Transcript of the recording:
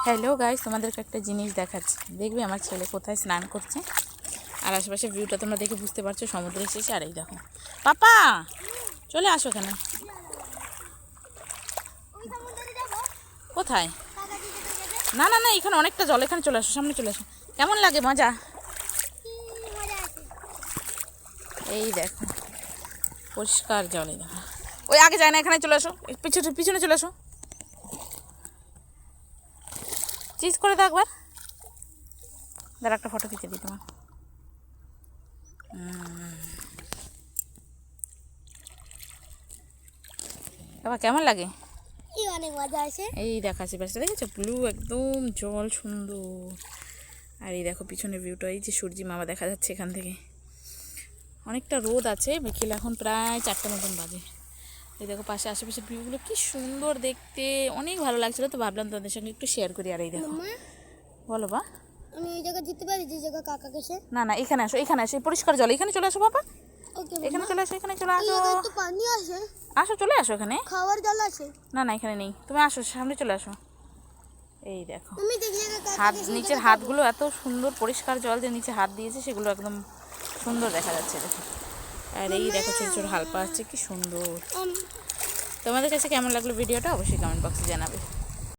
Hello guys, তোমাদেরকে একটা জিনিস দেখাচ্ছি। দেখবে আমার ছেলে কোথায় স্নান করছে, আর আশেপাশে ভিউটা তোমরা দেখে বুঝতে পারছো সমুদ্রের শেষে। আর এই দেখো, পাপা চলে আসো এখানে। কোথায়? না না না, এখানে অনেকটা জল, এখানে চলে আসো, সামনে চলে আসো। কেমন লাগে? মজা? এই দেখো পরিষ্কার জলে দেখো। ওই আগে যায় না, এখানে চলে আসো, পিছনে পিছনে চলে আসো। চিজ করে দাও একবার, দাঁড়া একটা ফটো খিচে দিই তোমার। বাবা কেমন লাগে? অনেক মজা আছে। এই দেখাচ্ছি পাশে, দেখেছো ব্লু একদম জল সুন্দর। আর এই দেখো পিছনে ভিউটা, এই যে সূর্যি মামা দেখা যাচ্ছে এখান থেকে। অনেকটা রোদ আছে, বিকেল এখন প্রায় 4টা মতন বাজে। এই দেখো পাশে আশেপাশের ভিউগুলো কি সুন্দর দেখতে, অনেক ভালো লাগছিল, তো ভাবলাম তোমাদের সঙ্গে একটু শেয়ার করি। আর এই দেখো, বলো বা। আমি ওই জায়গা যেতে পারি যে জায়গা কাকা গেছে? না না, এখানে আসো, এখানে আসো, পরিষ্কার জল, এখানে চলে আসো বাবা। ওকে এখানে চলে আসো, এখানে চলে আসো। একটু পানি আছে, আসো চলে আসো এখানে। খাওয়ার জল আছে? না না এখানে নেই, তুমি আসো সামনে চলে আসো। এই দেখো তুমি যে জায়গা কাকা হাত, গেছে নিচের হাতগুলো এত সুন্দর পরিষ্কার জল, যে নিচে হাত দিয়েছে সেগুলো একদম সুন্দর দেখা যাচ্ছে দেখো। আর এই দেখো ছোটো ছোটো হালপা আসছে, কি সুন্দর। তোমাদের কাছে কেমন লাগলো ভিডিওটা অবশ্যই কমেন্ট বক্সে জানাবে।